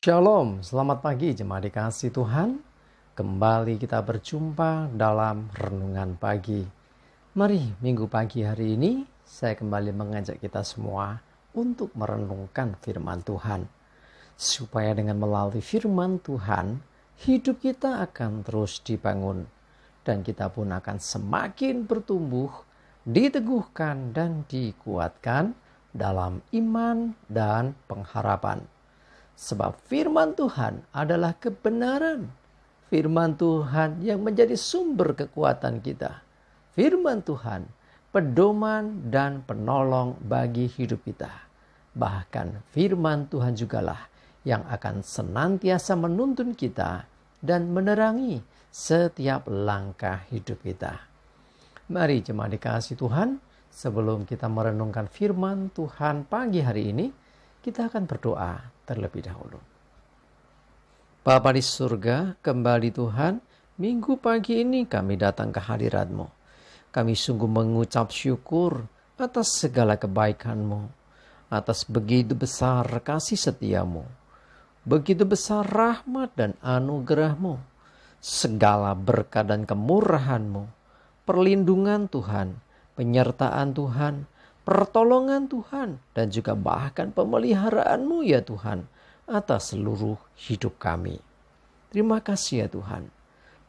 Shalom, selamat pagi jemaat dikasih Tuhan. Kembali kita berjumpa dalam renungan pagi. Mari minggu pagi hari ini saya kembali mengajak kita semua untuk merenungkan firman Tuhan. Supaya dengan melalui firman Tuhan, hidup kita akan terus dibangun. Dan kita pun akan semakin bertumbuh, diteguhkan dan dikuatkan dalam iman dan pengharapan. Sebab firman Tuhan adalah kebenaran. Firman Tuhan yang menjadi sumber kekuatan kita. Firman Tuhan, pedoman dan penolong bagi hidup kita. Bahkan firman Tuhan jugalah yang akan senantiasa menuntun kita dan menerangi setiap langkah hidup kita. Mari jemaat dikasih Tuhan, sebelum kita merenungkan firman Tuhan pagi hari ini, kita akan berdoa terlebih dahulu. Bapa di surga, kembali Tuhan, minggu pagi ini kami datang ke hadirat-Mu. Kami sungguh mengucap syukur atas segala kebaikan-Mu, atas begitu besar kasih setia-Mu, begitu besar rahmat dan anugerah-Mu, segala berkat dan kemurahan-Mu, perlindungan Tuhan, penyertaan Tuhan, pertolongan Tuhan, dan juga bahkan pemeliharaan-Mu ya Tuhan, atas seluruh hidup kami. Terima kasih ya Tuhan.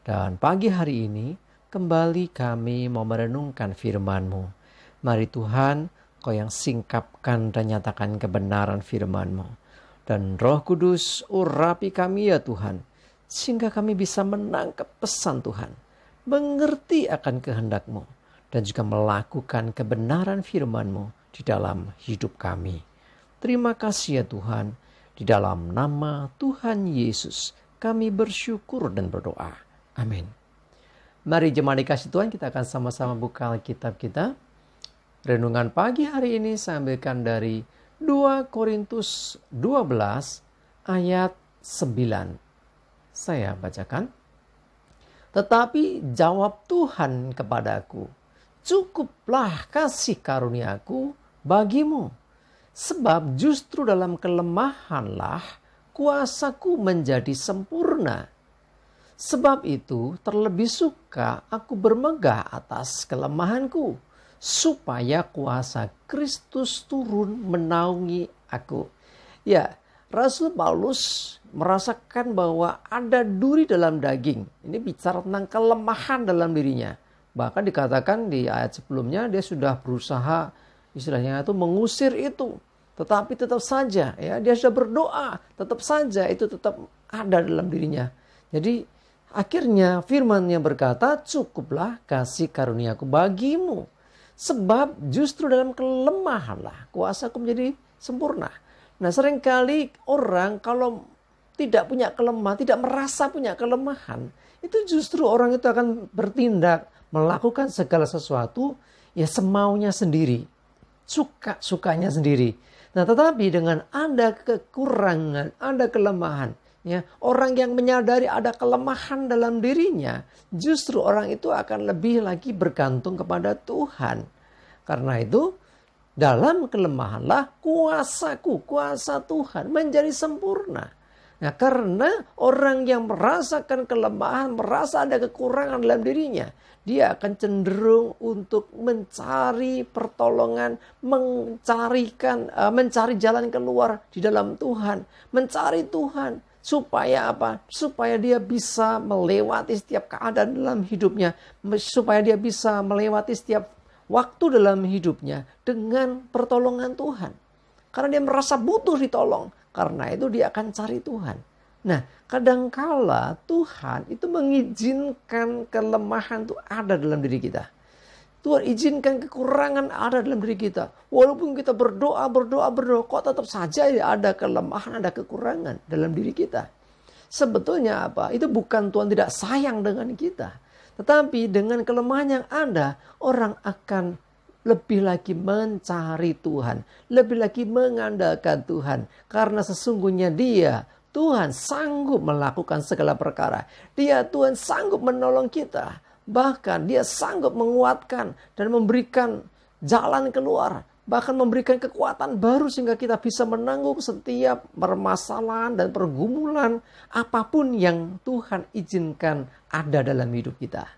Dan pagi hari ini, kembali kami mau merenungkan firman-Mu. Mari Tuhan, Kau yang singkapkan dan nyatakan kebenaran firman-Mu. Dan Roh Kudus urapi kami ya Tuhan, sehingga kami bisa menangkap pesan Tuhan, mengerti akan kehendak-Mu, dan juga melakukan kebenaran firman-Mu di dalam hidup kami. Terima kasih ya Tuhan, di dalam nama Tuhan Yesus kami bersyukur dan berdoa. Amin. Mari jemaat dikasih Tuhan, kita akan sama-sama buka Alkitab kita. Renungan pagi hari ini saya ambilkan dari 2 Korintus 12 ayat 9. Saya bacakan. Tetapi jawab Tuhan kepadaku, cukuplah kasih karuniaku bagimu, sebab justru dalam kelemahanlah kuasaku menjadi sempurna. Sebab itu terlebih suka aku bermegah atas kelemahanku, supaya kuasa Kristus turun menaungi aku. Ya, Rasul Paulus merasakan bahwa ada duri dalam daging. Ini bicara tentang kelemahan dalam dirinya. Bahkan dikatakan di ayat sebelumnya dia sudah berusaha istilahnya itu mengusir itu. Tetapi tetap saja ya dia sudah berdoa, tetap saja itu tetap ada dalam dirinya. Jadi akhirnya firman-Nya berkata, cukuplah kasih karuniaku bagimu. Sebab justru dalam kelemahanlah kuasaku menjadi sempurna. Nah seringkali orang kalau tidak punya kelemahan, tidak merasa punya kelemahan, itu justru orang itu akan bertindak, melakukan segala sesuatu ya semaunya sendiri, sukanya sendiri. Nah, tetapi dengan ada kekurangan, ada kelemahan, ya orang yang menyadari ada kelemahan dalam dirinya, justru orang itu akan lebih lagi bergantung kepada Tuhan. Karena itu, dalam kelemahanlah kuasa Tuhan menjadi sempurna. Nah, karena orang yang merasakan kelemahan, merasa ada kekurangan dalam dirinya, dia akan cenderung untuk mencari pertolongan, mencari jalan keluar di dalam Tuhan, mencari Tuhan. Supaya apa? Supaya dia bisa melewati setiap keadaan dalam hidupnya, supaya dia bisa melewati setiap waktu dalam hidupnya dengan pertolongan Tuhan. Karena dia merasa butuh ditolong. Karena itu dia akan cari Tuhan. Nah, kadangkala Tuhan itu mengizinkan kelemahan itu ada dalam diri kita. Tuhan izinkan kekurangan ada dalam diri kita. Walaupun kita berdoa, kok tetap saja ada kelemahan, ada kekurangan dalam diri kita. Sebetulnya apa? Itu bukan Tuhan tidak sayang dengan kita. Tetapi dengan kelemahan yang ada, orang akan lebih lagi mencari Tuhan, lebih lagi mengandalkan Tuhan. Karena sesungguhnya Tuhan sanggup melakukan segala perkara. Tuhan sanggup menolong kita. Bahkan Dia sanggup menguatkan dan memberikan jalan keluar bahkan memberikan kekuatan baru sehingga kita bisa menanggung setiap permasalahan dan pergumulan apapun yang Tuhan izinkan ada dalam hidup kita.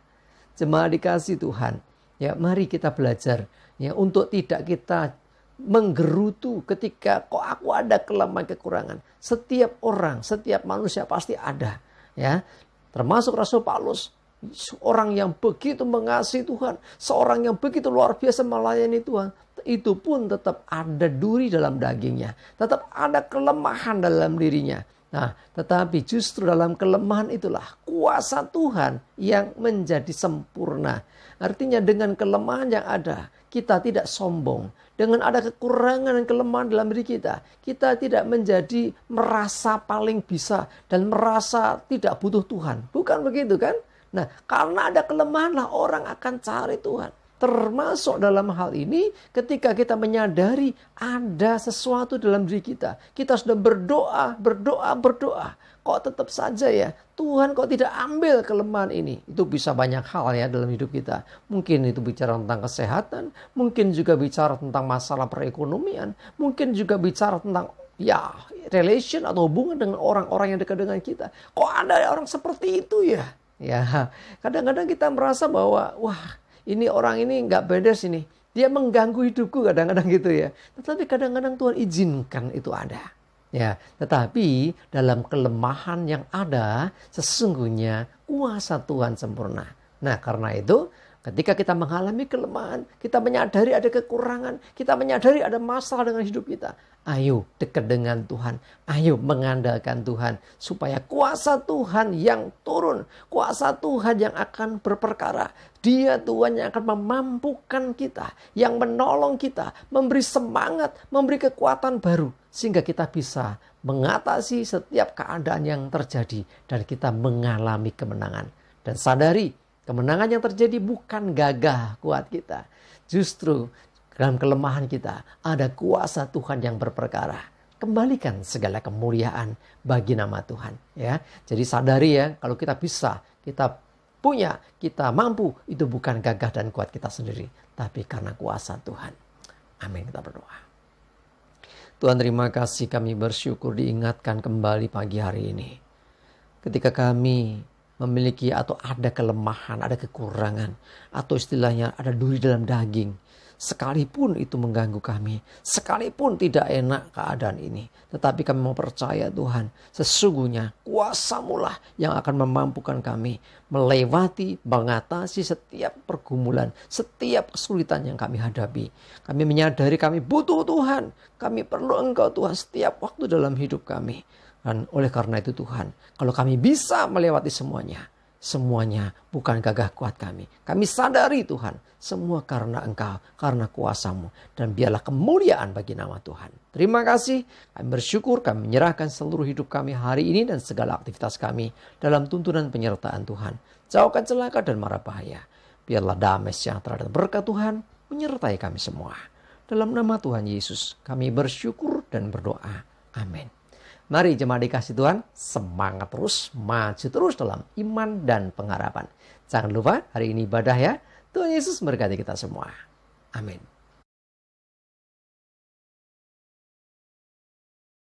Jemaat dikasih Tuhan, ya mari kita belajar ya untuk tidak kita menggerutu ketika kok aku ada kelemahan kekurangan. Setiap orang, setiap manusia pasti ada, ya. Termasuk Rasul Paulus, seorang yang begitu mengasihi Tuhan, seorang yang begitu luar biasa melayani Tuhan, itu pun tetap ada duri dalam dagingnya, tetap ada kelemahan dalam dirinya. Nah, tetapi justru dalam kelemahan itulah kuasa Tuhan yang menjadi sempurna. Artinya dengan kelemahan yang ada, kita tidak sombong. Dengan ada kekurangan dan kelemahan dalam diri kita, kita tidak menjadi merasa paling bisa dan merasa tidak butuh Tuhan. Bukan begitu kan? Nah, karena ada kelemahan lah orang akan cari Tuhan. Termasuk dalam hal ini ketika kita menyadari ada sesuatu dalam diri kita. Kita sudah berdoa. Kok tetap saja ya Tuhan kok tidak ambil kelemahan ini. Itu bisa banyak hal ya dalam hidup kita. Mungkin itu bicara tentang kesehatan. Mungkin juga bicara tentang masalah perekonomian. Mungkin juga bicara tentang ya relation atau hubungan dengan orang-orang yang dekat dengan kita. Kok ada orang seperti itu ya? Ya, kadang-kadang kita merasa bahwa wah, ini orang ini nggak beres ini. Dia mengganggu hidupku kadang-kadang gitu ya. Tetapi kadang-kadang Tuhan izinkan itu ada. Ya, tetapi dalam kelemahan yang ada sesungguhnya kuasa Tuhan sempurna. Nah, karena itu ketika kita mengalami kelemahan, kita menyadari ada kekurangan, kita menyadari ada masalah dengan hidup kita. Ayo dekat dengan Tuhan, ayo mengandalkan Tuhan supaya kuasa Tuhan yang turun, kuasa Tuhan yang akan berperkara. Dia Tuhan yang akan memampukan kita, yang menolong kita, memberi semangat, memberi kekuatan baru sehingga kita bisa mengatasi setiap keadaan yang terjadi dan kita mengalami kemenangan. Dan sadari, kemenangan yang terjadi bukan gagah kuat kita. Justru dalam kelemahan kita ada kuasa Tuhan yang berperkara. Kembalikan segala kemuliaan bagi nama Tuhan. Ya, jadi sadari ya kalau kita bisa, kita punya, kita mampu, itu bukan gagah dan kuat kita sendiri, tapi karena kuasa Tuhan. Amin. Kita berdoa. Tuhan terima kasih, kami bersyukur diingatkan kembali pagi hari ini. Ketika kami memiliki atau ada kelemahan, ada kekurangan, atau istilahnya ada duri dalam daging, sekalipun itu mengganggu kami, sekalipun tidak enak keadaan ini, tetapi kami mau percaya Tuhan, sesungguhnya kuasa-Mu lah yang akan memampukan kami melewati, mengatasi setiap pergumulan, setiap kesulitan yang kami hadapi. Kami menyadari kami butuh Tuhan, kami perlu Engkau Tuhan setiap waktu dalam hidup kami. Dan oleh karena itu Tuhan, kalau kami bisa melewati semuanya bukan gagah kuat kami. Kami sadari Tuhan, semua karena Engkau, karena kuasa-Mu. Dan biarlah kemuliaan bagi nama Tuhan. Terima kasih, kami bersyukur, kami menyerahkan seluruh hidup kami hari ini dan segala aktivitas kami dalam tuntunan penyertaan Tuhan. Jauhkan celaka dan mara bahaya. Biarlah damai sejahtera dan berkat Tuhan menyertai kami semua. Dalam nama Tuhan Yesus, kami bersyukur dan berdoa. Amin. Mari jemaat dikasih Tuhan, semangat terus, maju terus dalam iman dan pengharapan. Jangan lupa hari ini ibadah ya. Tuhan Yesus memberkati kita semua. Amin.